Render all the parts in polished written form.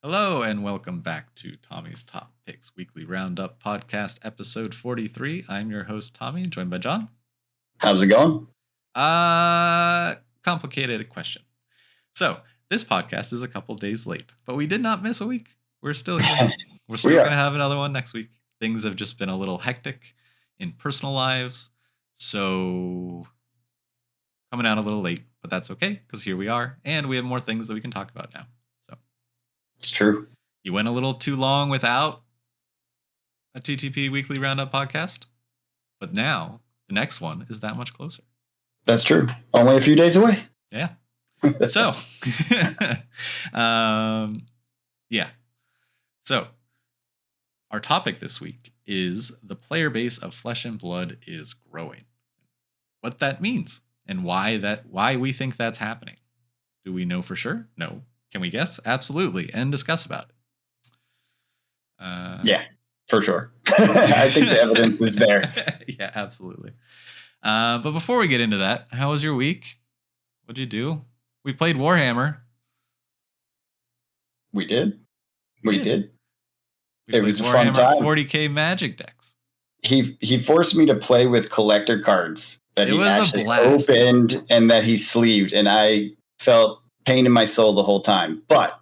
Hello and welcome back to Tommy's Top Picks Weekly Roundup Podcast, episode 43. I'm your host, Tommy, joined by John. How's it going? Complicated question. So, this podcast is a couple days late, but we did not miss a week. We're still here. We're still going to have another one next week. Things have just been a little hectic in personal lives, so coming out a little late, but that's okay because here we are, and we have more things that we can talk about now. So it's true. You went a little too long without a TTP Weekly Roundup podcast, but now the next one is that much closer. That's true. Only a few days away. Yeah. So, yeah. So, our topic this week is the player base of Flesh and Blood is growing. What that means and why we think that's happening. Do we know for sure? No. Can we guess? Absolutely. And discuss about it. Yeah, for sure. I think the evidence is there. Yeah, absolutely. But before we get into that, how was your week? What'd you do? We played Warhammer. We did. It was a fun time. 40K Magic decks. He forced me to play with collector cards that he actually opened and that he sleeved, and I felt pain in my soul the whole time. But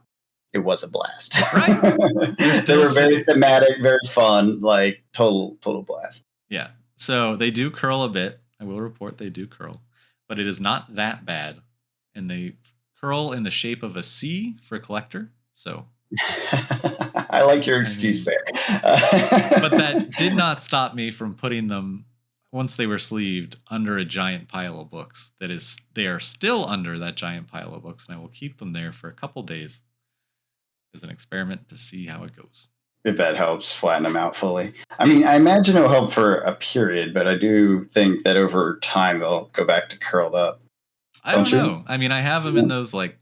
it was a blast. Right. They were very thematic, very fun, like total blast. Yeah. So they do curl a bit. I will report they do curl, but it is not that bad. And they curl in the shape of a C for collector. So I like your excuse there. But that did not stop me from putting them, once they were sleeved, under a giant pile of books. That is, they are still under that giant pile of books, and I will keep them there for a couple days as an experiment to see how it goes. If that helps flatten them out fully. I mean, I imagine it'll help for a period, but I do think that over time they'll go back to curled up. I don't know. I mean, I have them in those like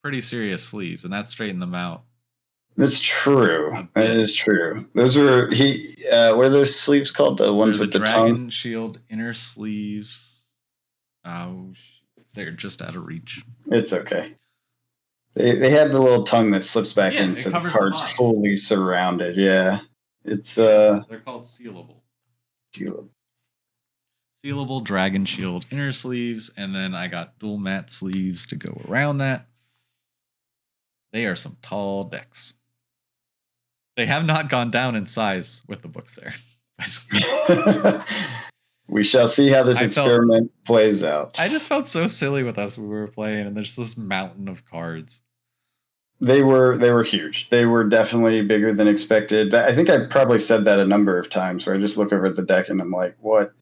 pretty serious sleeves, and that straightened them out. That's true. That is true. Those are what are those sleeves called? The ones with the Dragon tongue? Shield inner sleeves. Oh, they're just out of reach. It's okay. They have the little tongue that slips back in, so the card's fully surrounded. Yeah, it's they're called sealable. Sealable Dragon Shield inner sleeves, and then I got dual matte sleeves to go around that. They are some tall decks. They have not gone down in size with the books there. We shall see how this experiment plays out. I just felt so silly with us when we were playing, and there's this mountain of cards. They were huge. They were definitely bigger than expected. I think I probably said that a number of times where I just look over at the deck and I'm like, what?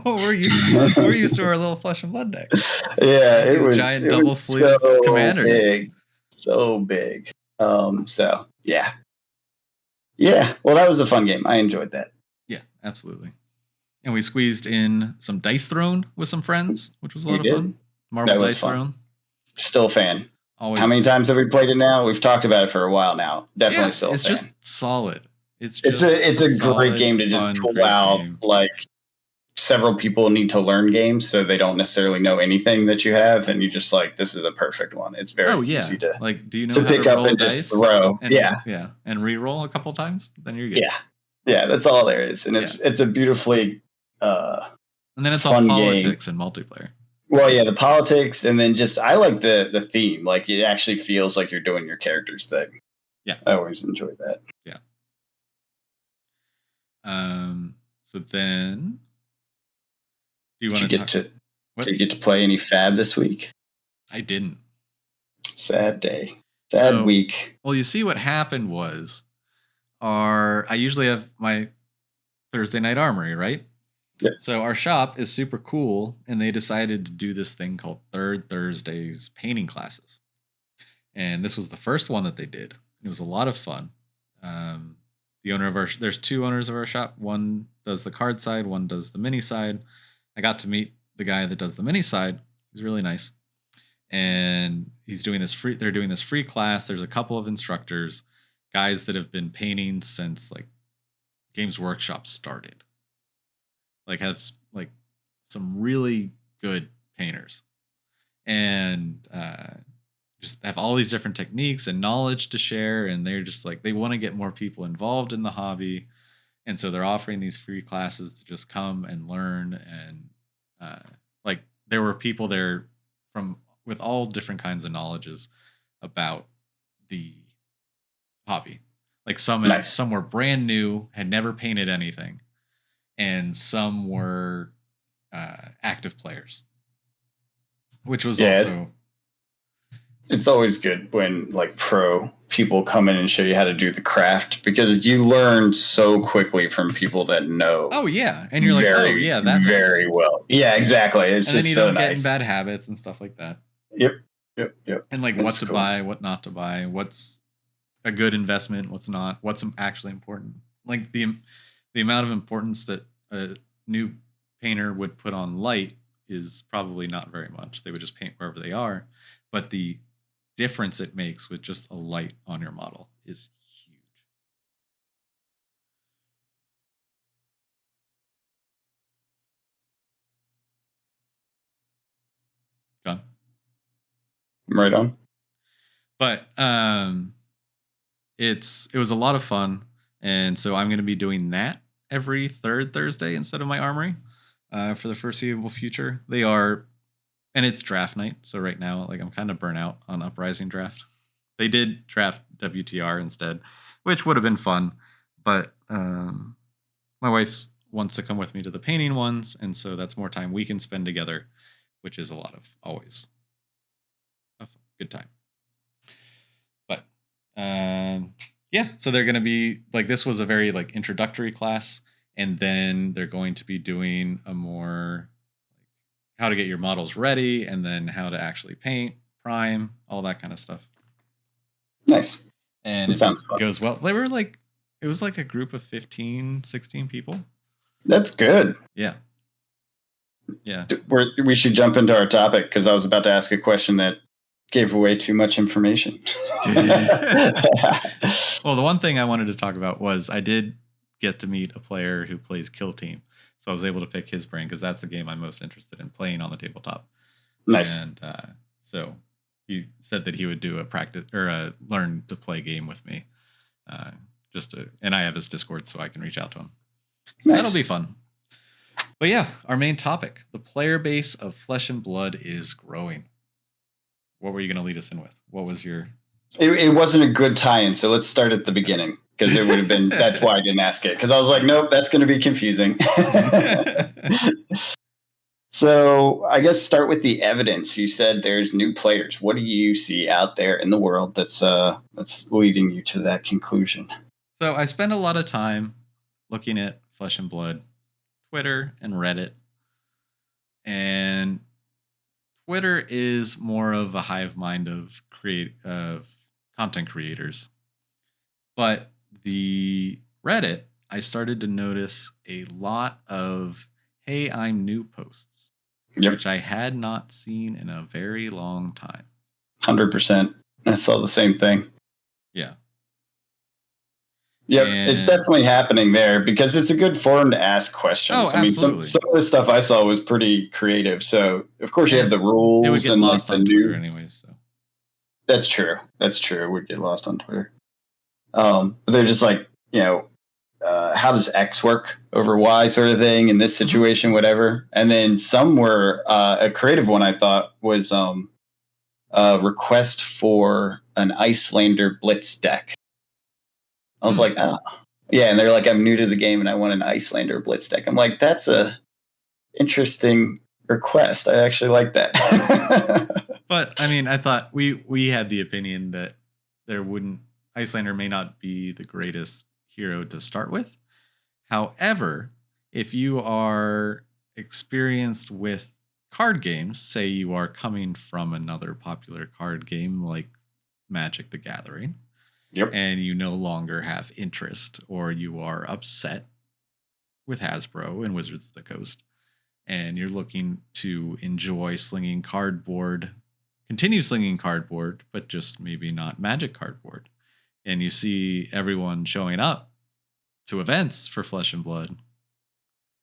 Well, we're used to our little Flesh and Blood deck. Yeah, it was giant double sleeve commander big. So big. So yeah. Well, that was a fun game. I enjoyed that. Yeah, absolutely. And we squeezed in some Dice Throne with some friends, which was a lot of fun. Marvel Dice Throne. Still a fan. Always. How many times have we played it now? We've talked about it for a while now. Definitely still a fan. It's just solid. It's a great game to just pull out. Like, several people need to learn games, so they don't necessarily know anything that you have, and you just like, this is a perfect one. It's very easy to do you know to pick up and just throw. And re-roll a couple times, then you're good. Yeah, that's all there is, and it's a beautifully and then it's all politics and multiplayer. Well, yeah, the politics, and then just I like the theme. Like, it actually feels like you're doing your character's thing. Yeah, I always enjoy that. Yeah. So then, did you get to play any Fab this week? I didn't. Sad day. Sad week. Well, you see, what happened was, I usually have my Thursday night armory, right? Yeah. So our shop is super cool, and they decided to do this thing called Third Thursdays painting classes. And this was the first one that they did. It was a lot of fun. There's two owners of our shop. One does the card side, one does the mini side. I got to meet the guy that does the mini side. He's really nice. And they're doing this free class. There's a couple of instructors, guys that have been painting since like Games Workshop started. Like, have like some really good painters, and just have all these different techniques and knowledge to share, and they're just like they want to get more people involved in the hobby, and so they're offering these free classes to just come and learn. And like there were people there from with all different kinds of knowledges about the hobby. Like some were brand new, had never painted anything, and some were active players, which was also. It's always good when like pro people come in and show you how to do the craft, because you learn so quickly from people that know. Oh yeah, and you're like, oh yeah, that very well. Yeah, exactly. It's and just then you don't get in bad habits and stuff like that. Yep. And like what to buy, what not to buy, what's a good investment, what's not, what's actually important. Like the amount of importance that a new painter would put on light is probably not very much. They would just paint wherever they are, but the difference it makes with just a light on your model is huge. John? Right on. But it was a lot of fun, and so I'm going to be doing that every third Thursday instead of my armory for the foreseeable future. And it's draft night, so right now, like I'm kind of burnt out on Uprising draft. They did draft WTR instead, which would have been fun, but my wife wants to come with me to the painting ones, and so that's more time we can spend together, which is always a good time. But yeah, so they're going to be like, this was a very like introductory class, and then they're going to be doing a more how to get your models ready, and then how to actually paint, prime, all that kind of stuff. Nice. And it sounds fun. Goes well. It was like a group of 15, 16 people. That's good. Yeah. Yeah. We should jump into our topic, because I was about to ask a question that gave away too much information. Well, the one thing I wanted to talk about was I did get to meet a player who plays Kill Team. So I was able to pick his brain, because that's the game I'm most interested in playing on the tabletop. Nice. And so he said that he would do a practice or a learn to play game with me. And I have his Discord, so I can reach out to him. So nice. That'll be fun. But yeah, our main topic, the player base of Flesh and Blood is growing. What were you going to lead us in with? What was your... It wasn't a good tie-in, so let's start at the beginning, because it would have been... That's why I didn't ask it, because I was like, nope, that's going to be confusing. So I guess start with the evidence. You said there's new players. What do you see out there in the world that's leading you to that conclusion? So I spend a lot of time looking at Flesh and Blood, Twitter and Reddit. And Twitter is more of a hive mind of content creators. But the Reddit, I started to notice a lot of "Hey, I'm new" posts, which I had not seen in a very long time. 100%. I saw the same thing. Yeah. Yep, it's definitely happening there, because it's a good forum to ask questions. Oh, absolutely. I mean, some of the stuff I saw was pretty creative. So, of course, you have the rules. It would get lost on Twitter anyways. So. That's true. It would get lost on Twitter. But they're just like, how does X work over Y sort of thing in this situation, whatever. And then some were, a creative one I thought was a request for an Icelander Blitz deck. I was like, oh. Yeah, and they're like, I'm new to the game and I want an Icelander Blitz deck. I'm like, that's a interesting request. I actually like that. But, I mean, I thought we had the opinion that Icelander may not be the greatest hero to start with. However, if you are experienced with card games, say you are coming from another popular card game like Magic the Gathering, and you no longer have interest, or you are upset with Hasbro and Wizards of the Coast, and you're looking to enjoy continue slinging cardboard, but just maybe not Magic cardboard, and you see everyone showing up to events for Flesh and Blood,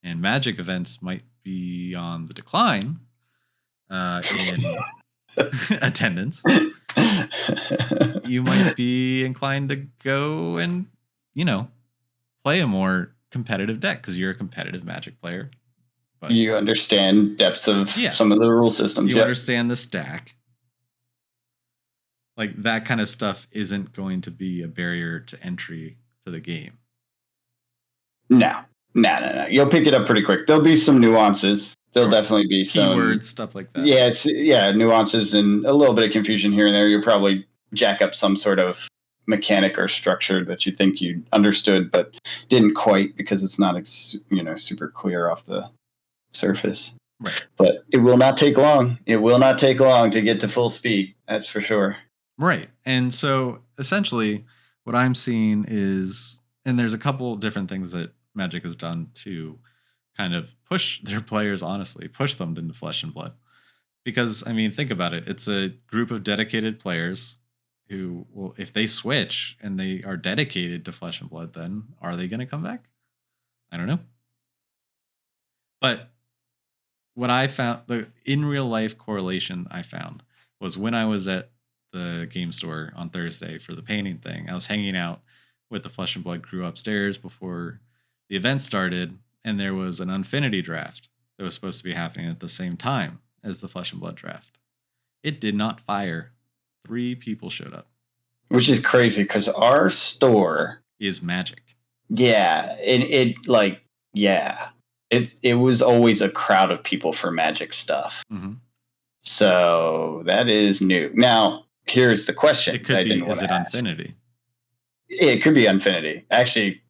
and Magic events might be on the decline in attendance, you might be inclined to go and, play a more competitive deck because you're a competitive Magic player. But you understand depths of some of the rule systems. You understand the stack. Like that kind of stuff isn't going to be a barrier to entry to the game. No. You'll pick it up pretty quick. There'll be some nuances. There'll definitely be some keywords, stuff like that. Yes, nuances and a little bit of confusion here and there. You'll probably jack up some sort of mechanic or structure that you think you understood but didn't quite because it's not super clear off the surface. Right. But it will not take long. It will not take long to get to full speed. That's for sure. Right. And so essentially what I'm seeing is, and there's a couple different things that Magic has done to kind of push their players, honestly, push them into Flesh and Blood. Because, I mean, think about it. It's a group of dedicated players who will, if they switch and they are dedicated to Flesh and Blood, then are they going to come back? I don't know. But what I found, the in real life correlation I found was when I was at the game store on Thursday for the painting thing, I was hanging out with the Flesh and Blood crew upstairs before the event started, and there was an Unfinity draft that was supposed to be happening at the same time as the Flesh and Blood draft. It did not fire. 3 people showed up. Which is crazy because our store is Magic. Yeah. It was always a crowd of people for Magic stuff. Mm-hmm. So that is new. Now, here's the question. It could be, is it Unfinity? It could be Unfinity. Actually,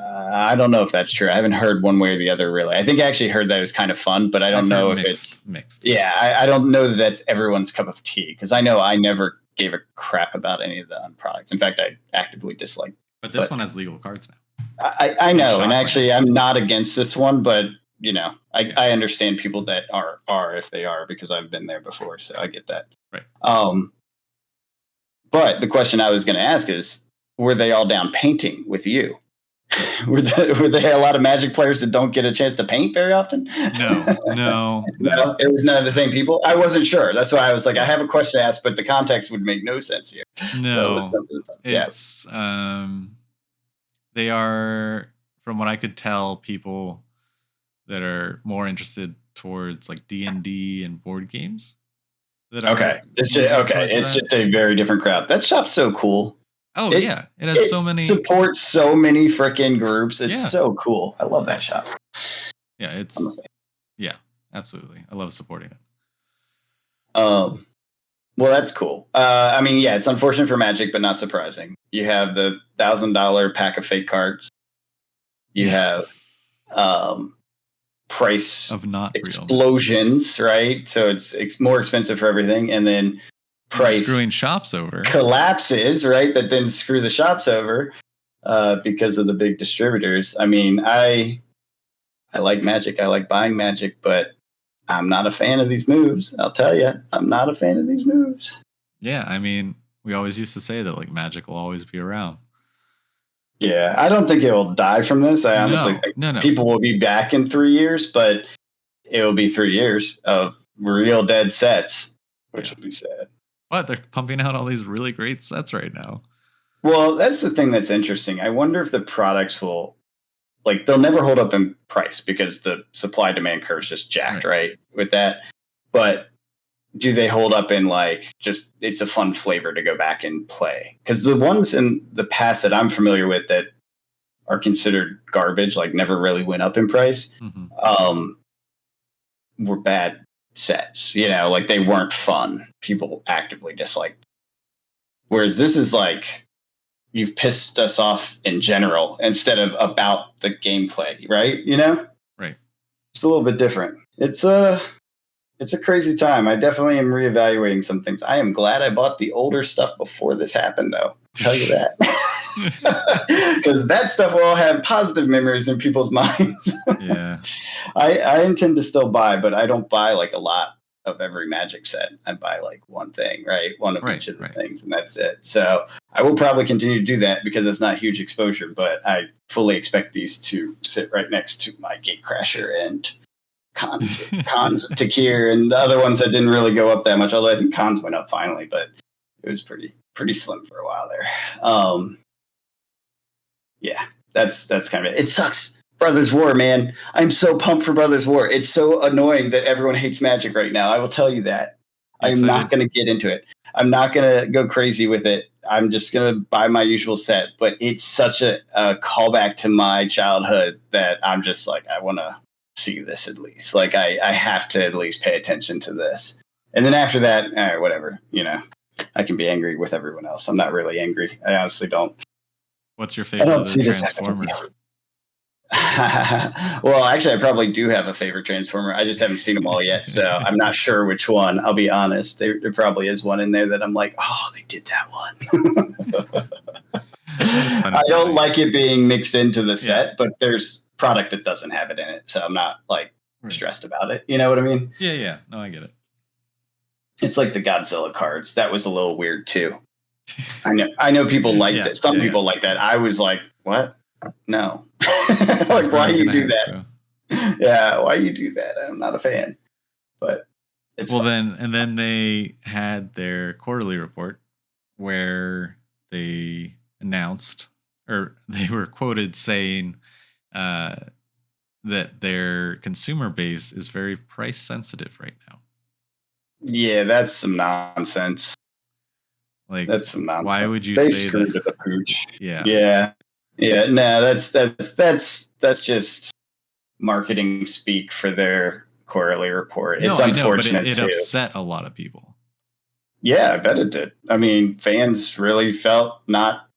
I don't know if that's true. I haven't heard one way or the other, really. I think I actually heard that it was kind of fun, but I don't know if it's mixed. Yeah, I don't know that that's everyone's cup of tea because I know I never gave a crap about any of the products. In fact, I actively dislike. But this one has legal cards now. I know, and actually, I'm not against this one, but I understand people that are if they are because I've been there before, so I get that. Right. But the question I was going to ask is, were they all down painting with you? were they a lot of Magic players that don't get a chance to paint very often? No. It was none of the same people. I wasn't sure. That's why I was like, I have a question to ask, but the context would make no sense here. No, it's they are, from what I could tell, people that are more interested towards like D&D and board games. It's just a very different crowd. That shop's so cool. Oh, it has so many. Supports so many freaking groups. It's so cool. I love that shop. Yeah, absolutely. I love supporting it. Well, that's cool. It's unfortunate for Magic, but not surprising. You have the $1,000 pack of fake cards. You have price of not explosions, real. Right? So it's more expensive for everything, and then price screwing shops over collapses, right? That then screw the shops over because of the big distributors. I mean, I like Magic. I like buying Magic, but I'm not a fan of these moves. I'll tell you, I'm not a fan of these moves. Yeah, I mean, we always used to say that like Magic will always be around. Yeah, I don't think it will die from this. I honestly think people will be back in 3 years, but it will be 3 years of real dead sets, which will be sad. But they're pumping out all these really great sets right now. Well, that's the thing that's interesting. I wonder if the products will, they'll never hold up in price because the supply demand curve is just jacked, right? With that. But do they hold up in just it's a fun flavor to go back and play? Because the ones in the past that I'm familiar with that are considered garbage, never really went up in price, were bad sets. They weren't fun. People actively disliked. Whereas this is you've pissed us off in general instead of about the gameplay, right? Right. It's a little bit different. It's a crazy time. I definitely am reevaluating some things. I am glad I bought the older stuff before this happened, though. I'll tell you that. Because that stuff will all have positive memories in people's minds. Yeah. I intend to still buy, but I don't buy a lot of every Magic set. I buy one thing, right? One of each of the things, and that's it. So I will probably continue to do that because it's not huge exposure, but I fully expect these to sit right next to my Gatecrasher and cons to Kier, and the other ones that didn't really go up that much. Although I think cons went up finally, but it was pretty slim for a while there. Yeah, that's kind of it. It sucks. Brothers War, man. I'm so pumped for Brothers War. It's so annoying that everyone hates Magic right now. I will tell you that. I'm not going to get into it. I'm not going to go crazy with it. I'm just going to buy my usual set. But it's such a callback to my childhood that I'm just like, I want to see this at least. Like, I have to at least pay attention to this. And then after that, all right, whatever. You know, I can be angry with everyone else. I'm not really angry. I honestly don't. What's your favorite of the Transformers? Well, actually, I probably do have a favorite Transformer. I just haven't seen them all yet, so I'm not sure which one. I'll be honest. There probably is one in there that I'm like, oh, they did that one. I don't like it being mixed into the set, but there's product that doesn't have it in it, so I'm not like stressed about it. You know what I mean? Yeah. No, I get it. It's like the Godzilla cards. That was a little weird too. I know people like that. Some people like that. I was like, what? No. Like, why you do that? Yeah, why you do that? I'm not a fan. But it's fun. then they had their quarterly report where they announced, or they were quoted saying that their consumer base is very price sensitive right now. Yeah, that's some nonsense. Like, that's some nonsense. Why would you say screwed that? The pooch. Yeah. No, that's just marketing speak for their quarterly report. It's unfortunate, but it upset a lot of people. Yeah, I bet it did. I mean, fans really felt not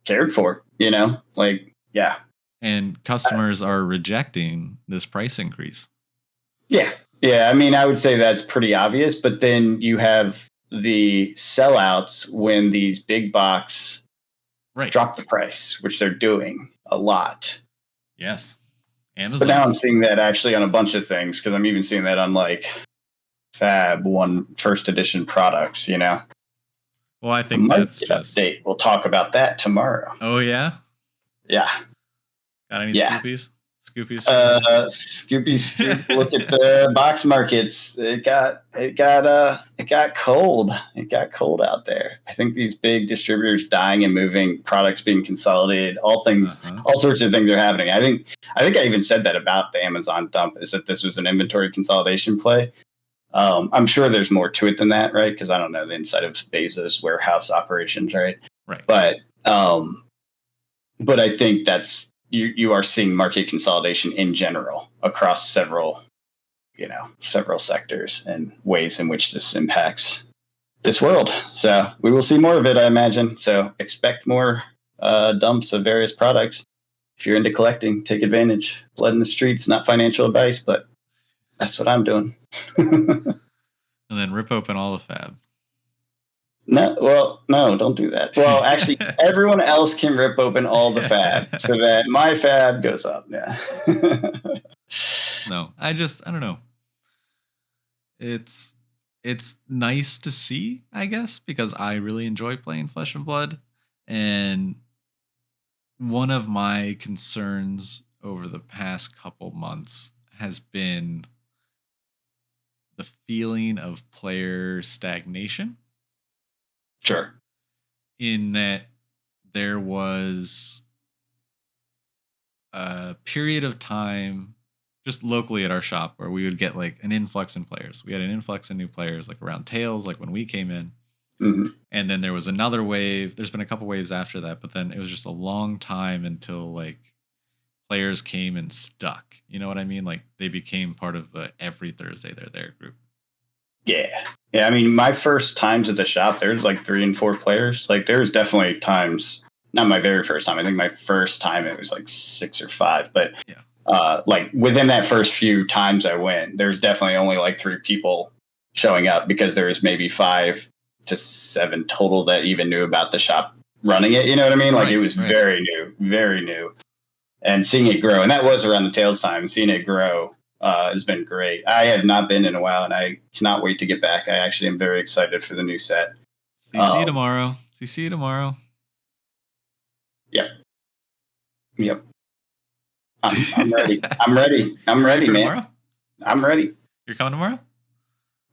cared for. You know, like, yeah. And customers are rejecting this price increase. Yeah. I mean, I would say that's pretty obvious. But then you have the sellouts when these big box drop the price, which they're doing a lot. Yes. Amazon. But now I'm seeing that actually on a bunch of things, because I'm even seeing that on like Fab 1 first edition products, you know. Well, I think that's just update. We'll talk about that tomorrow. Oh yeah? Yeah. Got any Scoopies? Scoopies? Scoopy. Look at the box markets. It got cold. It got cold out there. I think these big distributors dying and moving, products being consolidated, all sorts of things are happening. I think I even said that about the Amazon dump, is that this was an inventory consolidation play. I'm sure there's more to it than that, right? Because I don't know the inside of Bezos' warehouse operations, right? Right. But I think that's you are seeing market consolidation in general across several sectors and ways in which this impacts this world. So we will see more of it, I imagine. So expect more dumps of various products. If you're into collecting, take advantage. Blood in the streets, not financial advice, but that's what I'm doing. And then rip open all the Fab. No, don't do that. Well, actually, everyone else can rip open all the Fab so that my Fab goes up. Yeah. No, I don't know. It's nice to see, I guess, because I really enjoy playing Flesh and Blood. And one of my concerns over the past couple months has been the feeling of player stagnation. Sure. In that there was a period of time just locally at our shop where we would get like an influx in players. We had an influx in new players like around Tails, like when we came in. Mm-hmm. And then there was another wave. There's been a couple waves after that, but then it was just a long time until like players came and stuck. You know what I mean? Like they became part of the every Thursday they're there group. Yeah. I mean, my first times at the shop, there's like 3 and 4 players. Like there's definitely times, not my very first time. I think my first time it was like 6 or 5. But like within that first few times I went, there's definitely only like 3 people showing up because there was maybe 5 to 7 total that even knew about the shop running it. You know what I mean? Like it was very new. And seeing it grow, and that was around the Tails time, seeing it grow has been great. I have not been in a while, and I cannot wait to get back. I actually am very excited for the new set. CC tomorrow. CC tomorrow. Yep. I'm ready. I'm ready, man. Tomorrow? I'm ready. You're coming tomorrow?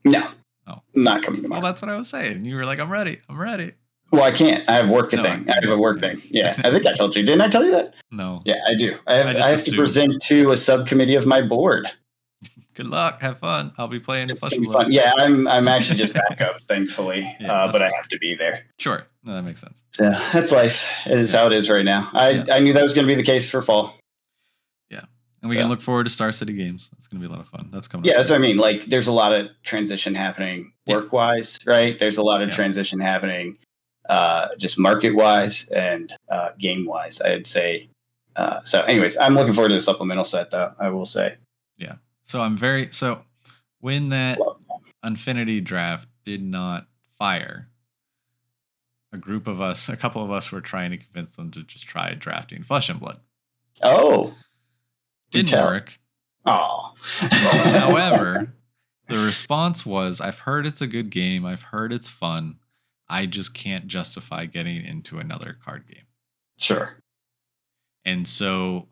No. Oh. I'm not coming tomorrow. Well, that's what I was saying. You were like, I'm ready. Well, I can't. I have work thing. I have a work thing. Yeah. I think I told you. Didn't I tell you that? No. Yeah, I do. I have to present to a subcommittee of my board. Good luck. Have fun. I'll be playing Flesh and Blood. Yeah, I'm actually just backup, thankfully. Yeah, but I have to be there. Sure. No, that makes sense. Yeah, that's life. It is how it is right now. I knew that was going to be the case for fall. Yeah. And we can look forward to Star City games. That's going to be a lot of fun. That's coming up. Yeah, that's what I mean. Like, there's a lot of transition happening work-wise, right? There's a lot of transition happening just market-wise and game-wise, I'd say. So anyways, I'm looking forward to the supplemental set, though, I will say. Yeah. So when that Infinity draft did not fire, a couple of us were trying to convince them to just try drafting Flesh and Blood. Oh. Didn't work. Oh. However, the response was, I've heard it's a good game. I've heard it's fun. I just can't justify getting into another card game. Sure. And so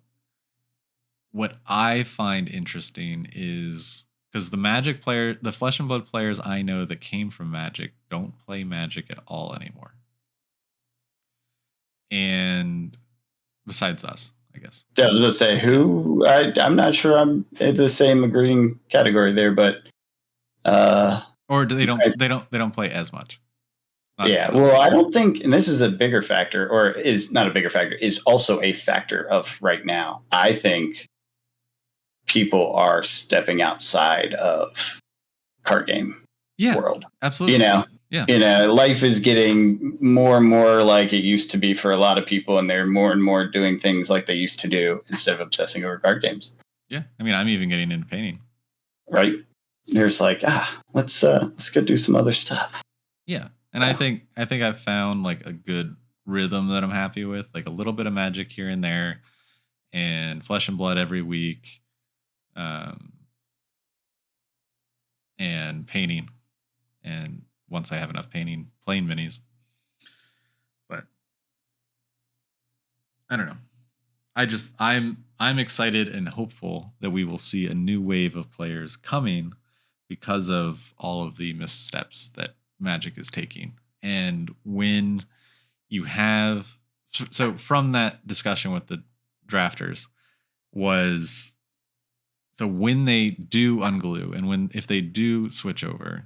what I find interesting is because the Flesh and Blood players I know that came from Magic don't play Magic at all anymore. And besides us, I guess. Yeah, I was going to say who. I'm not sure I'm in the same agreeing category there, but or they don't play as much. Well, I don't think, and this is a bigger factor, or is not a bigger factor, is also a factor of right now. I think people are stepping outside of card game world. Absolutely. Life is getting more and more like it used to be for a lot of people, and they're more and more doing things like they used to do instead of obsessing over card games. Yeah, I mean, I'm even getting into painting. Right. There's like, let's go do some other stuff. Yeah. And I think I've found like a good rhythm that I'm happy with, like a little bit of Magic here and there, and Flesh and Blood every week, and painting. And once I have enough painting, playing minis. But I don't know. I'm excited and hopeful that we will see a new wave of players coming because of all of the missteps that Magic is taking. And when you have from that discussion with the drafters was when they do unglue and if they do switch over,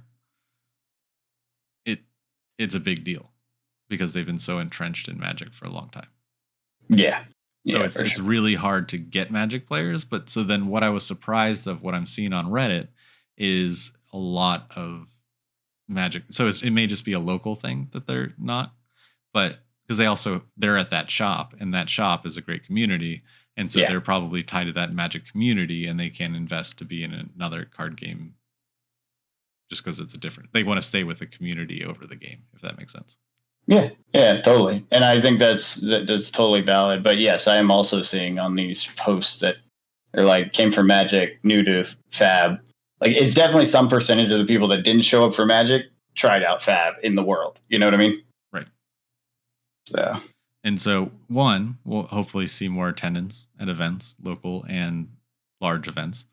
it's a big deal because they've been so entrenched in Magic for a long time. Yeah. So it's really hard to get Magic players, but so then what I was surprised of what I'm seeing on Reddit is a lot of Magic. So it may just be a local thing that they're not, but because they're at that shop, and that shop is a great community, and so they're probably tied to that Magic community, and they can invest to be in another card game just because they want to stay with the community over the game, if that makes sense. Yeah, totally. And I think that's totally valid. But yes, I am also seeing on these posts that they're like came from Magic, new to Fab. Like, it's definitely some percentage of the people that didn't show up for Magic tried out Fab in the world. You know what I mean? Right. So we'll hopefully see more attendance at events, local and large events.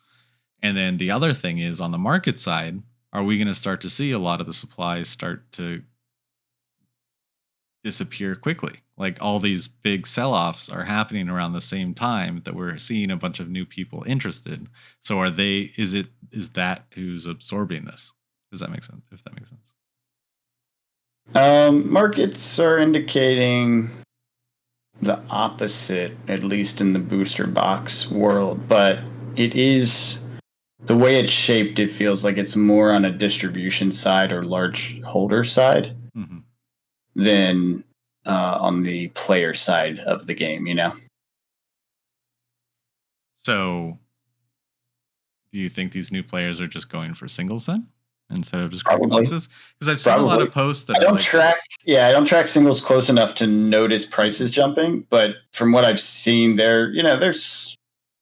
And then the other thing is on the market side, are we going to start to see a lot of the supplies start to disappear quickly? Like all these big sell-offs are happening around the same time that we're seeing a bunch of new people interested. So is that who's absorbing this? Does that make sense? If that makes sense. Markets are indicating the opposite, at least in the booster box world, but it is the way it's shaped. It feels like it's more on a distribution side or large holder side than on the player side of the game, So do you think these new players are just going for singles then instead of just group boxes? Because I've seen a lot of posts that I don't track singles close enough to notice prices jumping, but from what I've seen, they're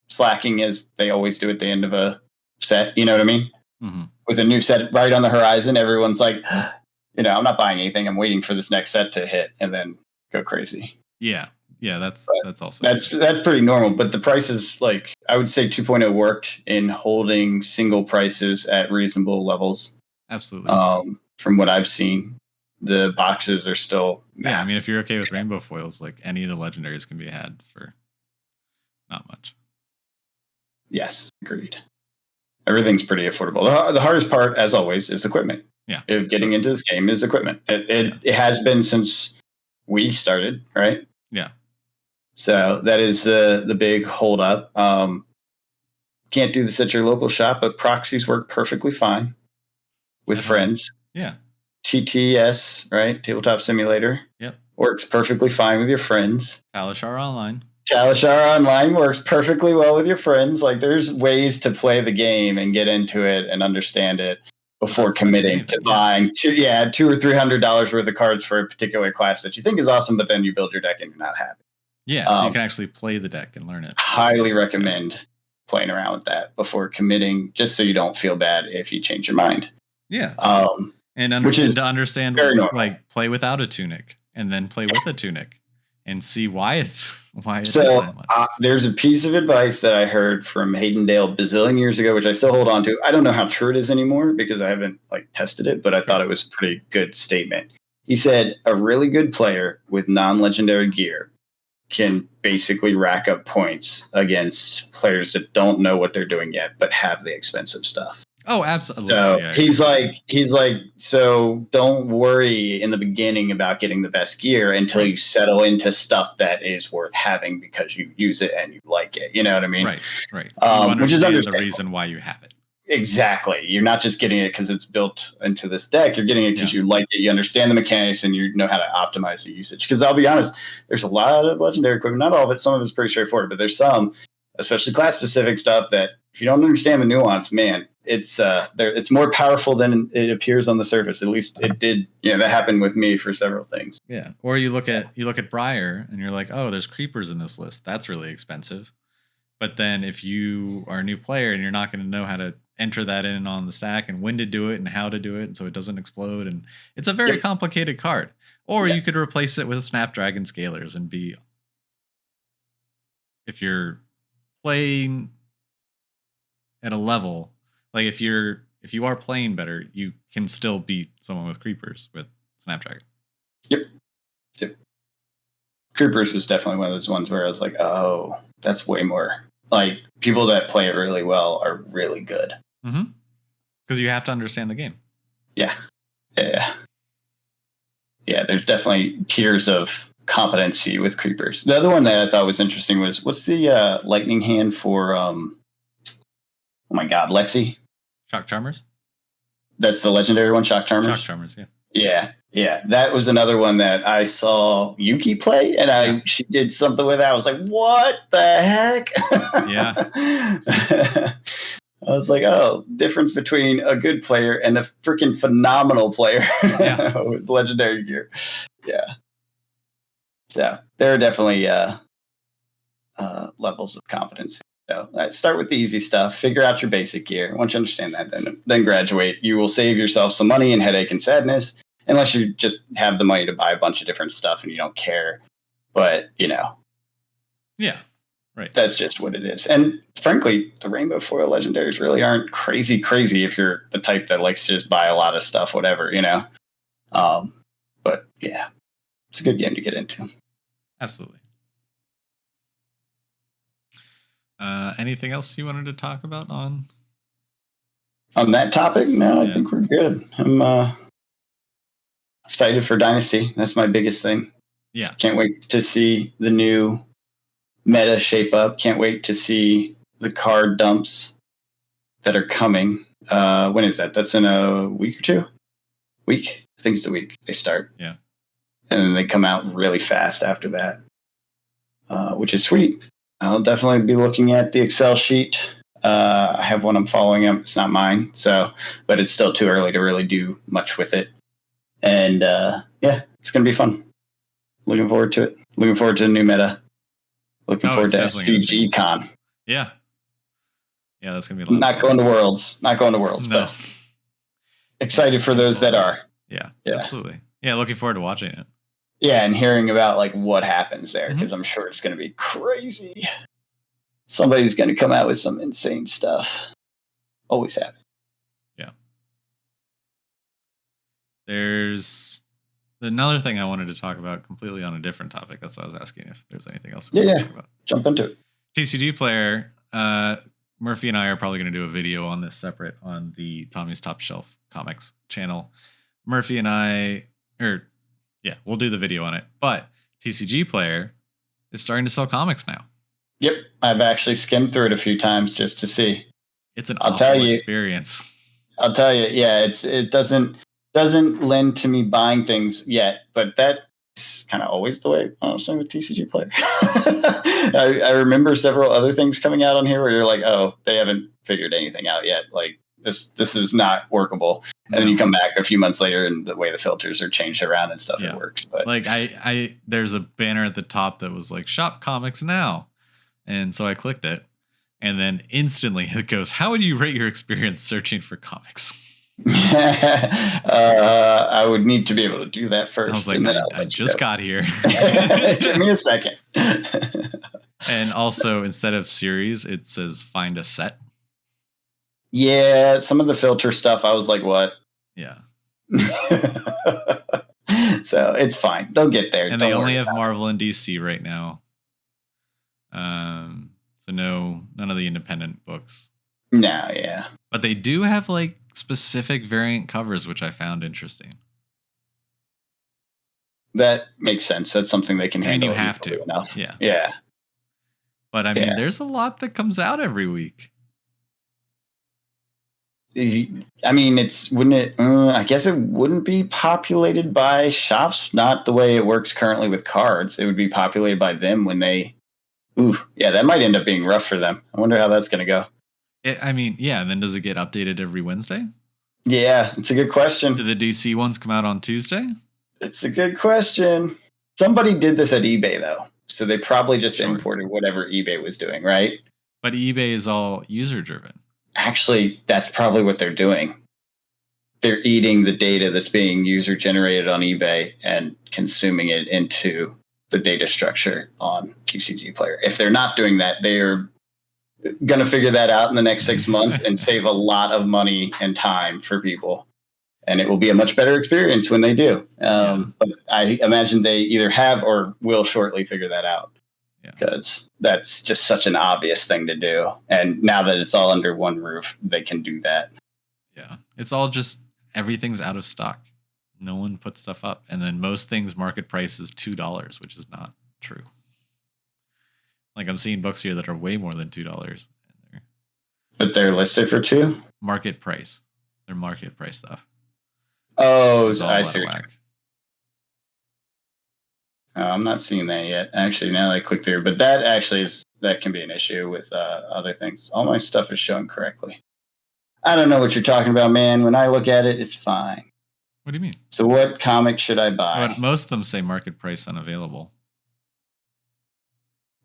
slacking as they always do at the end of a set, you know what I mean? Mm-hmm. With a new set right on the horizon, everyone's like, I'm not buying anything. I'm waiting for this next set to hit and then go crazy. Yeah. Yeah, that's also that's pretty normal. But the prices, like I would say, 2.0 worked in holding single prices at reasonable levels. Absolutely. From what I've seen, the boxes are still. Yeah, I mean, if you're okay with rainbow foils, like any of the legendaries can be had for not much. Yes, agreed. Everything's pretty affordable. The hardest part, as always, is equipment. Yeah, getting into this game is equipment. It has been since we started, right? Yeah. So that is the big holdup. Can't do this at your local shop, but proxies work perfectly fine with friends. Yeah. TTS, right? Tabletop Simulator. Yep. Works perfectly fine with your friends. Talishar Online. Talishar Online works perfectly well with your friends. Like there's ways to play the game and get into it and understand it before committing to buying $200 or $300 worth of cards for a particular class that you think is awesome, but then you build your deck and you're not happy. Yeah, so you can actually play the deck and learn it. Highly recommend playing around with that before committing, just so you don't feel bad if you change your mind. Yeah. And understand, like, play without a tunic and then play with a tunic and see why it's so there's a piece of advice that I heard from Hayden Dale a bazillion years ago, which I still hold on to. I don't know how true it is anymore because I haven't tested it, but I thought it was a pretty good statement. He said a really good player with non-legendary gear can basically rack up points against players that don't know what they're doing yet, but have the expensive stuff. Oh, absolutely. So he's like, so don't worry in the beginning about getting the best gear until you settle into stuff that is worth having because you use it and you like it. You know what I mean? Right. Which is the reason why you have it. Exactly. You're not just getting it because it's built into this deck. You're getting it because you like it. You understand the mechanics and you know how to optimize the usage. Because I'll be honest, there's a lot of legendary equipment. Not all of it. Some of it's pretty straightforward, but there's some, especially class specific stuff that if you don't understand the nuance, man, it's more powerful than it appears on the surface. At least it did. That happened with me for several things. Yeah. Or you look at Briar and you're like, oh, there's creepers in this list. That's really expensive. But then if you are a new player and you're not going to know how to enter that in on the stack and when to do it and how to do it and so it doesn't explode, and it's a very complicated card. Or you could replace it with Snapdragon Scalers and be, if you're playing at a level, like if you are playing better, you can still beat someone with creepers with Snapdragon. Yep. Creepers was definitely one of those ones where I was like, oh, that's way more. Like, people that play it really well are really good. Mm-hmm. Because you have to understand the game. Yeah, there's definitely tiers of competency with creepers. The other one that I thought was interesting was, what's the lightning hand for, oh my god, Lexi? Shock Charmers? That's the legendary one, Shock Charmers? Shock Charmers, yeah. Yeah. That was another one that I saw Yuki play, and she did something with that. I was like, what the heck? Yeah. I was like, oh, difference between a good player and a freaking phenomenal player with legendary gear. Yeah. So there are definitely levels of competency. So start with the easy stuff. Figure out your basic gear. Once you understand that, then graduate. You will save yourself some money and headache and sadness, unless you just have the money to buy a bunch of different stuff and you don't care. But, yeah, right. That's just what it is. And frankly, the rainbow foil legendaries really aren't crazy if you're the type that likes to just buy a lot of stuff, whatever, But yeah, it's a good game to get into. Absolutely. Anything else you wanted to talk about on that topic? No, I think we're good. I'm excited for Dynasty. That's my biggest thing. Yeah. Can't wait to see the new meta shape up. Can't wait to see the card dumps that are coming. When is that? That's in a week or 2? Week? I think it's a week they start. Yeah. And then they come out really fast after that, which is sweet. I'll definitely be looking at the Excel sheet. I have one I'm following up. It's not mine, but it's still too early to really do much with it. And it's going to be fun. Looking forward to it. Looking forward to the new meta. Looking forward to SCG Con. Yeah. Yeah, that's going to be a lot. Not going to Worlds. No. But excited for those that are. Yeah, absolutely. Yeah, looking forward to watching it. Yeah, and hearing about like what happens there, because I'm sure it's going to be crazy. Somebody's going to come out with some insane stuff. Always happen. Yeah. There's another thing I wanted to talk about completely on a different topic. That's why I was asking if there's anything else we can talk about. Jump into it. TCG Player, Murphy and I are probably going to do a video on this separate on the Tommy's Top Shelf Comics channel. Murphy and I, we'll do the video on it. But TCG Player is starting to sell comics now. Yep, I've actually skimmed through it a few times just to see. It's an awful experience. I'll tell you, yeah, it doesn't lend to me buying things yet, but that's kind of always the way, honestly, with TCG Player. I remember several other things coming out on here where you're like, oh, they haven't figured anything out yet. Like this is not workable. And then you come back a few months later and the way the filters are changed around and stuff, it works. But like I there's a banner at the top that was like shop comics now. And so I clicked it, and then instantly it goes, how would you rate your experience searching for comics? I would need to be able to do that first. I was like, I just got here. Give me a second. And also, instead of series, it says find a set. Yeah, some of the filter stuff, I was like, what? Yeah. So it's fine. They'll get there. And they only have Marvel and DC right now. So none of the independent books. No, yeah. But they do have like specific variant covers, which I found interesting. That makes sense. That's something they can handle. You have to. Enough. Yeah. Yeah. But I mean, there's a lot that comes out every week. I mean, I guess it wouldn't be populated by shops, not the way it works currently with cards. It would be populated by them when they, that might end up being rough for them. I wonder how that's going to go. And then does it get updated every Wednesday? Yeah, it's a good question. Do the DC ones come out on Tuesday? It's a good question. Somebody did this at eBay, though. So they probably just imported whatever eBay was doing, right? But eBay is all user-driven. Actually, that's probably what they're doing. They're eating the data that's being user-generated on eBay and consuming it into the data structure on TCG Player. If they're not doing that, they are going to figure that out in the next 6 months and save a lot of money and time for people. And it will be a much better experience when they do. But I imagine they either have or will shortly figure that out. Because that's just such an obvious thing to do. And now that it's all under one roof, they can do that. Yeah. It's all just everything's out of stock. No one puts stuff up. And then most things market price is $2, which is not true. Like I'm seeing books here that are way more than $2. But they're listed for $2? Market price. They're market price stuff. Oh, I see. I'm not seeing that yet. Actually, now that I click through, but that can be an issue with other things. All my stuff is shown correctly. I don't know what you're talking about, man. When I look at it, it's fine. What do you mean? So what comic should I buy? But most of them say market price unavailable.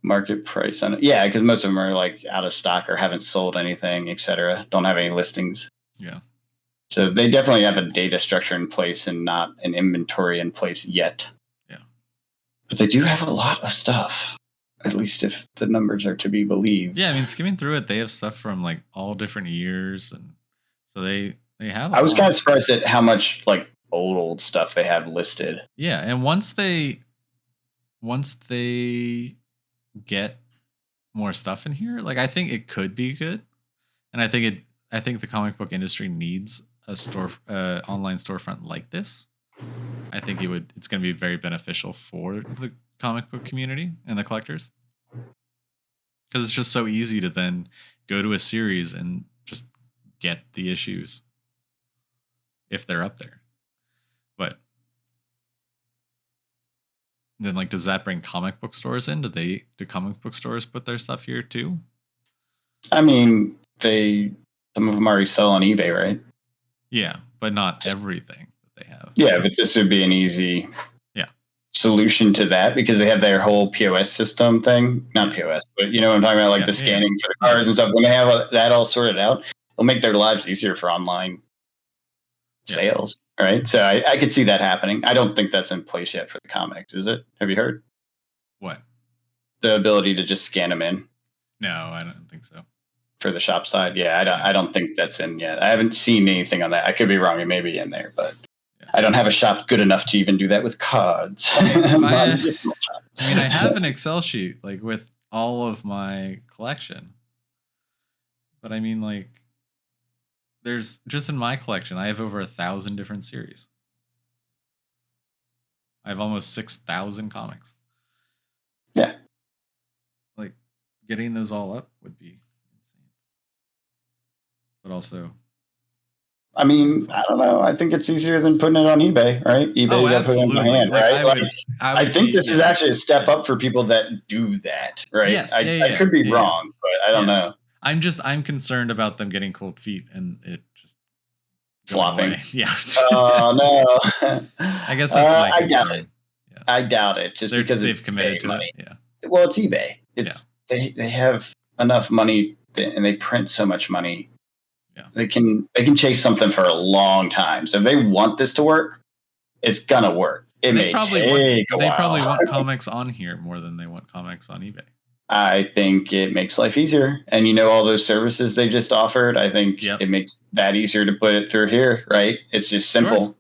Market price yeah, because most of them are like out of stock or haven't sold anything, etc. Don't have any listings. Yeah. So they definitely have a data structure in place and not an inventory in place yet. Yeah. But they do have a lot of stuff, at least if the numbers are to be believed. Yeah, I mean, skimming through it, they have stuff from like all different years, and so they have. I was kind of surprised at how much like old stuff they have listed. Yeah, and once they get more stuff in here, like I think it could be good, and I think the comic book industry needs a online storefront like this. I think it's going to be very beneficial for the comic book community and the collectors, because it's just so easy to then go to a series and just get the issues if they're up there. But then, like, does that bring comic book stores in? Do comic book stores put their stuff here too? I mean, some of them already sell on eBay, right? Yeah, but not everything that they have. Yeah, but this would be an easy solution to that, because they have their whole POS system thing. Not POS, but you know what I'm talking about, like the scanning for the cards and stuff. When they have that all sorted out, it'll make their lives easier for online sales. right? So I could see that happening. I don't think that's in place yet for the comics, is it? Have you heard? What? The ability to just scan them in. No, I don't think so. For the shop side, yeah, I don't think that's in yet. I haven't seen anything on that. I could be wrong. It may be in there, but I don't have a shop good enough to even do that with cards. I have an Excel sheet like with all of my collection, but I mean, like, there's just in my collection, I have over 1,000 different series. I have almost 6,000 comics. Yeah, like getting those all up would be insane, but also. I mean, I don't know. I think it's easier than putting it on eBay, right? eBay, you got to put it in your hand, right? I think this is actually a step up for people that do that, right? Yes, I could be wrong, but I don't know. I'm concerned about them getting cold feet and it just flopping. Yeah. Oh no. I guess that's my concern. I doubt it. Yeah. I doubt it, just because they've committed to money. Yeah. Well, it's eBay. They have enough money and they print so much money. Yeah. They can chase something for a long time. So if they want this to work, it's gonna work. They probably want comics on here more than they want comics on eBay. I think it makes life easier. And all those services they just offered, I think it makes that easier to put it through here, right? It's just simple. Sure.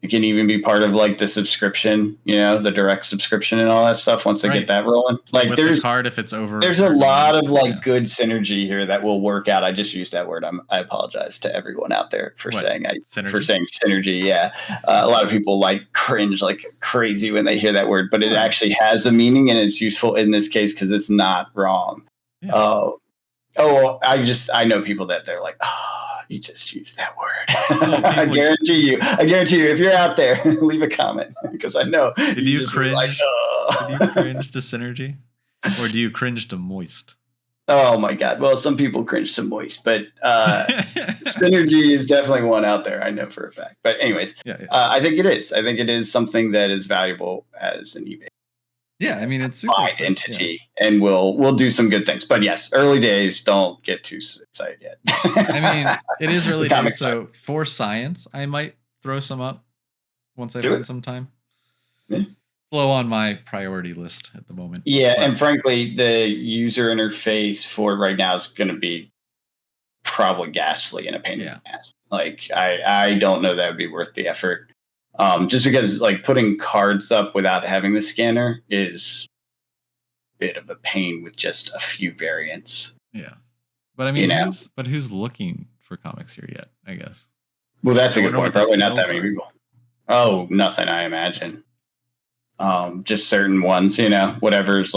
It can even be part of like the subscription, the direct subscription and all that stuff once they get that rolling. Like with the card, if it's over, there's a lot of good synergy here that will work out. I just used that word. I apologize to everyone out there for saying synergy. Yeah. A lot of people cringe like crazy when they hear that word, but it actually has a meaning and it's useful in this case because it's not wrong. Yeah. I know people that they're like, you just used that word. I guarantee you, if you're out there, leave a comment because I know. Did you cringe? Did you cringe to synergy? Or do you cringe to moist? Oh my God. Well, some people cringe to moist, but synergy is definitely one out there. I know for a fact. But anyways, I think it is. I think it is something that is valuable as an eBay. Yeah, I mean, it's super entity, and we'll do some good things. But yes, early days. Don't get too excited yet. I mean, it is early days. So for science, I might throw some up once I find some time. Yeah. Flow on my priority list at the moment. Yeah, and frankly, the user interface for right now is going to be probably ghastly and a pain in the ass. Like, I don't know that would be worth the effort. Just because putting cards up without having the scanner is a bit of a pain with just a few variants. Yeah. But I mean, who's looking for comics here yet, I guess? Well, that's a good point. Probably not that many people. Oh, nothing, I imagine. Just certain ones, whatever's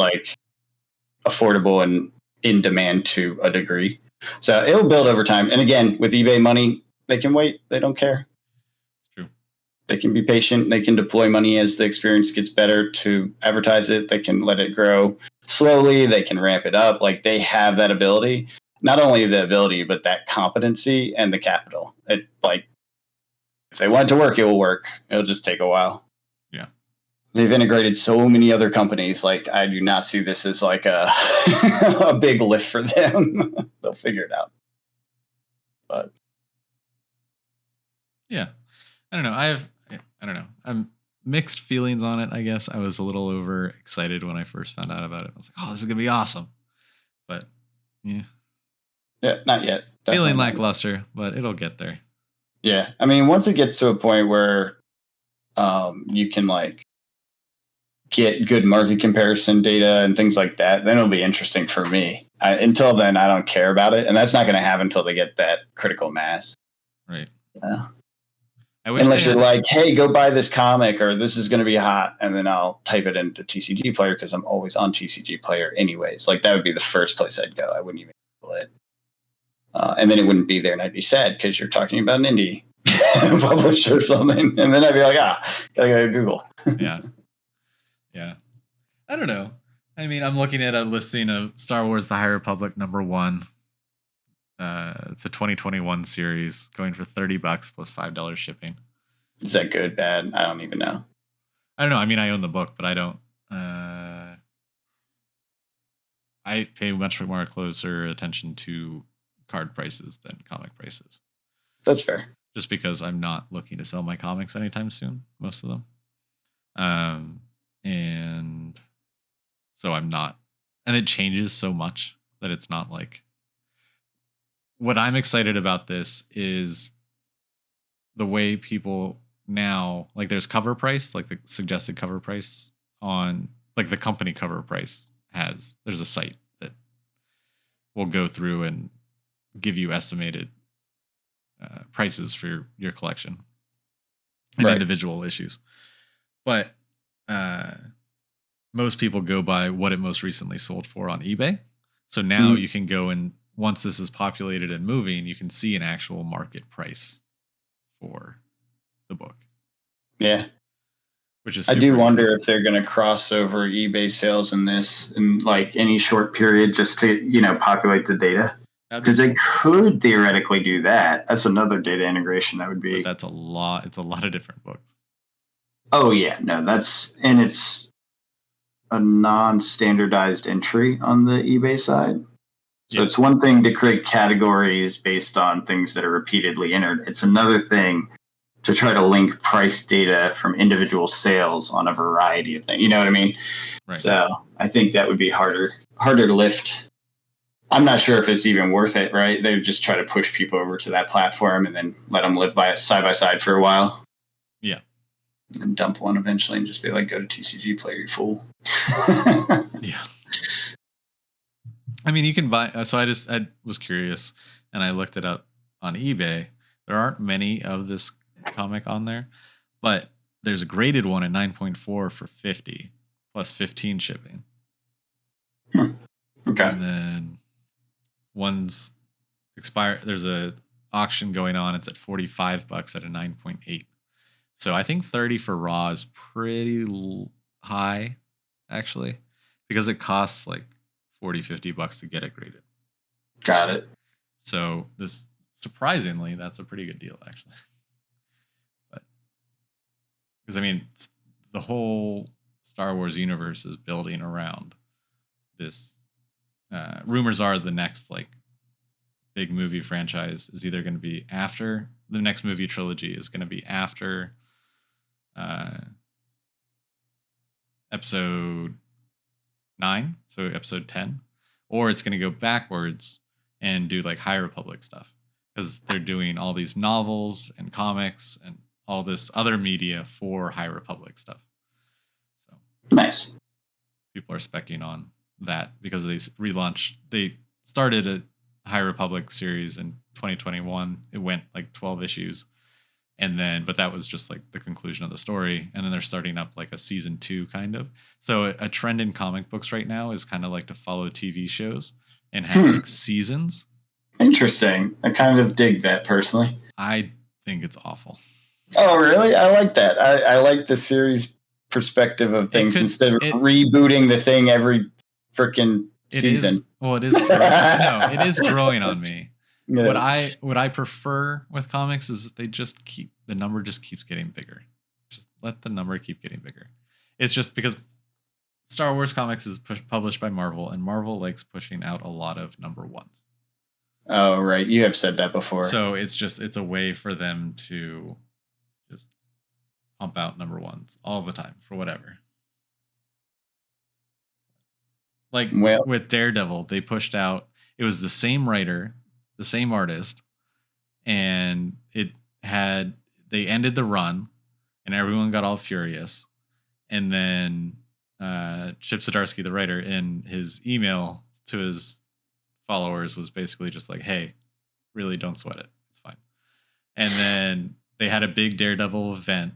affordable and in demand to a degree. So it'll build over time. And again, with eBay money, they can wait. They don't care. They can be patient. They can deploy money as the experience gets better to advertise it. They can let it grow slowly. They can ramp it up. They have that ability. Not only the ability, but that competency and the capital. If they want it to work, it will work. It'll just take a while. Yeah. They've integrated so many other companies. I do not see this as a a big lift for them. They'll figure it out. But yeah, I don't know. I don't know. I'm mixed feelings on it, I guess. I was a little over excited when I first found out about it. I was like, oh, this is going to be awesome. But, yeah. Yeah, not yet. Definitely feeling lackluster, but it'll get there. Yeah. I mean, once it gets to a point where you can, get good market comparison data and things like that, then it'll be interesting for me. Until then, I don't care about it. And that's not going to happen until they get that critical mass. Right. Unless you're hey, go buy this comic or this is going to be hot. And then I'll type it into TCG Player because I'm always on TCG Player anyways. That would be the first place I'd go. I wouldn't even Google it. And then it wouldn't be there and I'd be sad because you're talking about an indie publisher or something. And then I'd be gotta go to Google. Yeah. Yeah. I don't know. I mean, I'm looking at a listing of Star Wars The High Republic #1. It's a 2021 series going for $30 plus $5 shipping. Is that good, bad? I don't even know. I don't know. I mean, I own the book, but I don't. I pay much more closer attention to card prices than comic prices. That's fair. just because I'm not looking to sell my comics anytime soon, most of them. And so I'm not, and it changes so much that it's not like, what I'm excited about this is the way people now, like there's cover price, like the suggested cover price on, like the company cover price there's a site that will go through and give you estimated prices for your collection and individual issues. But most people go by what it most recently sold for on eBay. So now you can go, and once this is populated and moving, you can see an actual market price for the book. Yeah. Which is I do wonder if they're going to cross over eBay sales in this in like any short period just to, populate the data. Because they could theoretically do that. That's another data integration that would be. But that's a lot. It's a lot of different books. Oh, yeah. No, it's a non-standardized entry on the eBay side. So it's one thing to create categories based on things that are repeatedly entered. It's another thing to try to link price data from individual sales on a variety of things. You know what I mean? Right. So I think that would be harder to lift. I'm not sure if it's even worth it, right? They would just try to push people over to that platform and then let them live side by side for a while. Yeah. And dump one eventually and just be like, go to TCG Player, you fool. Yeah. I mean, you can buy. So I was curious and I looked it up on eBay. There aren't many of this comic on there, but there's a graded one at 9.4 for $50 plus 15 shipping. Okay. And then one's expired. There's a auction going on. It's at $45 at a 9.8. So I think 30 for raw is pretty high, actually, because it costs like $40-$50 to get it graded. Got it. So this, surprisingly, that's a pretty good deal, actually. But because I mean, the whole Star Wars universe is building around this. Rumors are the next like big movie franchise is either going to be after the next movie trilogy is going to be after episode 9, so episode 10, or it's going to go backwards and do like High Republic stuff because they're doing all these novels and comics and all this other media for High Republic stuff. So nice. People are specking on that because they started a High Republic series in 2021. It went like 12 issues. But that was just like the conclusion of the story. And then they're starting up like a season 2 kind of. So a trend in comic books right now is kind of like to follow TV shows and have like seasons. Interesting. I kind of dig that personally. I think it's awful. Oh, really? I like that. I like the series perspective of things instead of rebooting the thing every freaking season. It is. It is growing on me. Yeah. What I prefer with comics is they just the number just keeps getting bigger. Just let the number keep getting bigger. It's just because Star Wars comics is published by Marvel, and Marvel likes pushing out a lot of number ones. Oh, right. You have said that before. So it's a way for them to just pump out number ones all the time for whatever. Like with Daredevil, they pushed out, it was the same writer, the same artist, and they ended the run and everyone got all furious. And then Chip Zdarsky, the writer, in his email to his followers was basically just like, hey, really don't sweat it. It's fine. And then they had a big Daredevil event.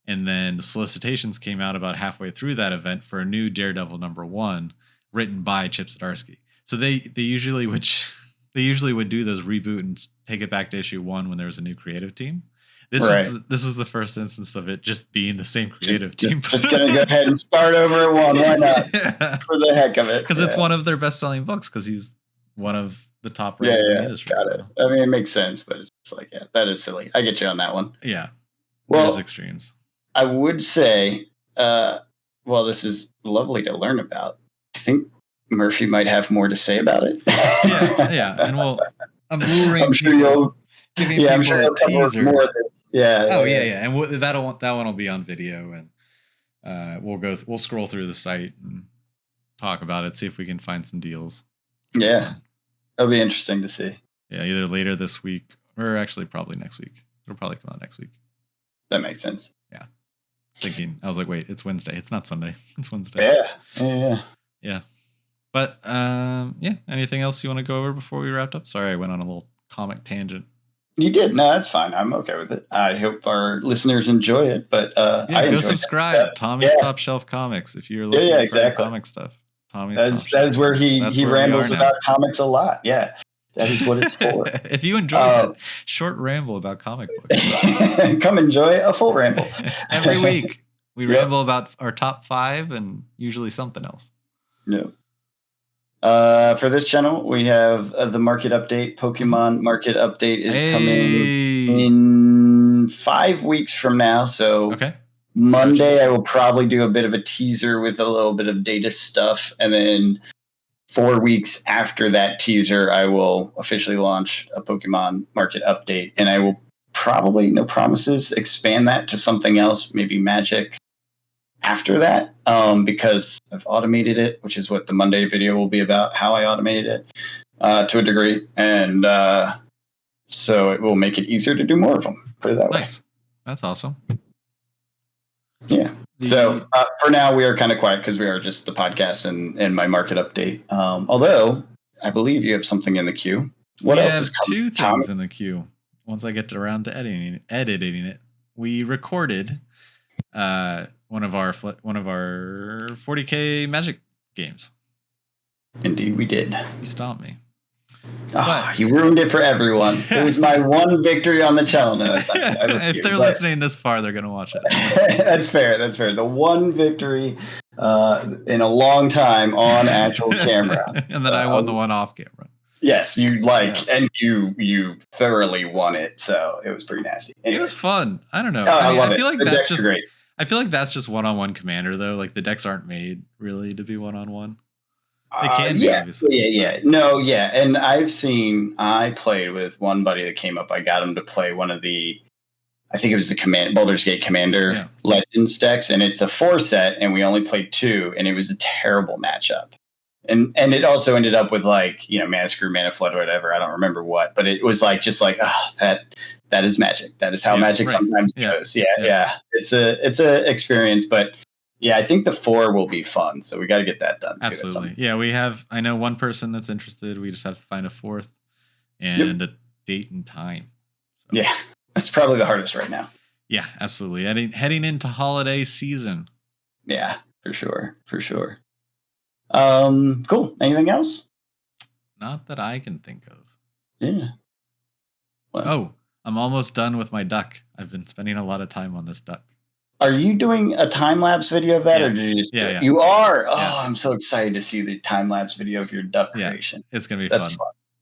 And then the solicitations came out about halfway through that event for a new Daredevil #1 written by Chip Zdarsky. So they usually would do those reboot and take it back to issue 1 when there was a new creative team. This was the first instance of it just being the same creative team. Just gonna go ahead and start over at 1. Why not? Yeah. For the heck of it. Because it's one of their best-selling books because he's one of the top writers in the industry. Got it. I mean, it makes sense, but it's like, that is silly. I get you on that one. Yeah. Well, there's extremes. I would say, this is lovely to learn about. I think Murphy might have more to say about it. Yeah. And I'm luring. I'm sure giving people I'm sure a teaser. More yeah. And that one will be on video, and we'll scroll through the site and talk about it, see if we can find some deals. Yeah, that'll be interesting to see. Yeah, either later this week or actually probably next week. It'll probably come out next week. That makes sense. Yeah. I was like, wait, it's Wednesday. It's not Sunday. It's Wednesday. Yeah. But anything else you want to go over before we wrapped up? Sorry, I went on a little comic tangent. You did. No, that's fine. I'm okay with it. I hope our listeners enjoy it. But go subscribe. Tommy's Top Shelf Comics. If you're looking for comic stuff, Tommy's that is where he rambles about comics a lot. Yeah. That is what it's for. If you enjoyed that short ramble about comic books, come enjoy a full ramble. Every week we ramble about our top 5 and usually something else. No. For this channel, we have the market update. Pokemon market update is coming in 5 weeks from now. So Monday, I will probably do a bit of a teaser with a little bit of data stuff, and then 4 weeks after that teaser, I will officially launch a Pokemon market update, and I will probably, no promises, expand that to something else, maybe Magic after that, because I've automated it, which is what the Monday video will be about, how I automated it to a degree. And so it will make it easier to do more of them, put it that way. That's awesome. Yeah. So for now, we are kind of quiet because we are just the podcast and my market update. Although I believe you have something in the queue. What else is coming? 2 things in the queue. Once I get around to editing it, we recorded one of our 40K Magic games. Indeed, we did. You stopped me. You ruined it for everyone. It was my one victory on the channel. No, if they're listening this far, they're going to watch it. That's fair. The one victory in a long time on actual camera. And then I won the one off camera. Yes, and you thoroughly won it. So it was pretty nasty. Anyways. It was fun. I don't know. I feel like the that's just great. I feel like that's just one-on-one commander though. Like the decks aren't made really to be one-on-one. They can be, obviously. Yeah. No, yeah. And I played with one buddy that came up. I got him to play one of the, I think it was the Baldur's Gate Commander Legends decks, and it's a 4 set, and we only played 2, and it was a terrible matchup. And it also ended up with Mana Screw, Mana Flood, or whatever. I don't remember what, but it was that is Magic. That is how Magic sometimes goes. Yeah. It's a experience, but. Yeah, I think the 4 will be fun, so we got to get that done. Absolutely. Yeah, I know one person that's interested. We just have to find a 4th and a date and time. So. Yeah, that's probably the hardest right now. Yeah, absolutely. Heading into holiday season. Yeah, for sure. Cool. Anything else? Not that I can think of. Yeah. Well, I'm almost done with my duck. I've been spending a lot of time on this duck. Are you doing a time-lapse video of that, or did you just do it? You are? Oh, yeah. I'm so excited to see the time-lapse video of your duck creation. It's going to be fun.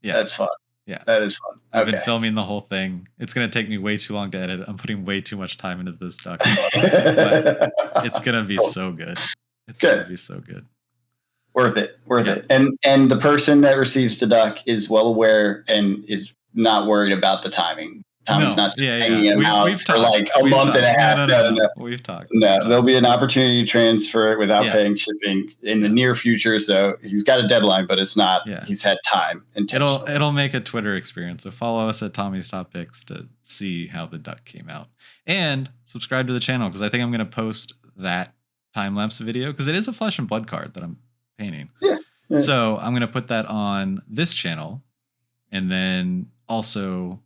Yeah. That's fun. Yeah. That is fun. I've been filming the whole thing. It's going to take me way too long to edit. I'm putting way too much time into this duck. But it's going to be so good. It's going to be so good. Worth it. And the person that receives the duck is well aware and is not worried about the timing. Tommy's not hanging him out for a month and a half. No. We've talked. No, there'll be an opportunity to transfer it without paying shipping in the near future. So he's got a deadline, but it's not. Yeah. He's had time. It'll make a Twitter experience. So follow us at Tommy's Top Picks to see how the duck came out, and subscribe to the channel because I think I'm going to post that time lapse video because it is a Flesh and Blood card that I'm painting. Yeah. So I'm going to put that on this channel, and then also.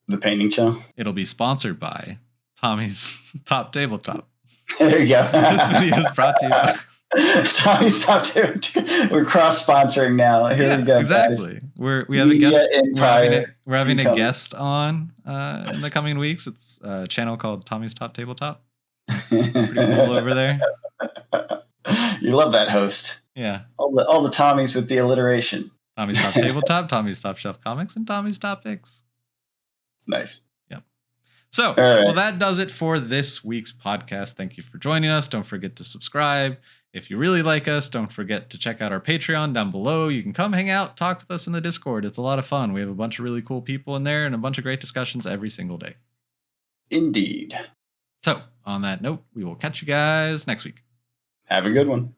The painting channel. It'll be sponsored by Tommy's Top Tabletop. There you go. This video is brought to you by Tommy's Top Tabletop. We're cross-sponsoring now. Here we go. Exactly. Guys. We have a guest. We're having a guest on in the coming weeks. It's a channel called Tommy's Top Tabletop. Pretty cool over there. You love that host. Yeah. All the Tommies with the alliteration. Tommy's Top Tabletop, Tommy's Top Shelf Comics, and Tommy's Top Picks. Nice. Yep. So, well, that does it for this week's podcast. Thank you for joining us. Don't forget to subscribe. If you really like us, don't forget to check out our Patreon down below. You can come hang out, talk with us in the Discord. It's a lot of fun. We have a bunch of really cool people in there and a bunch of great discussions every single day. Indeed. So, on that note, we will catch you guys next week. Have a good one.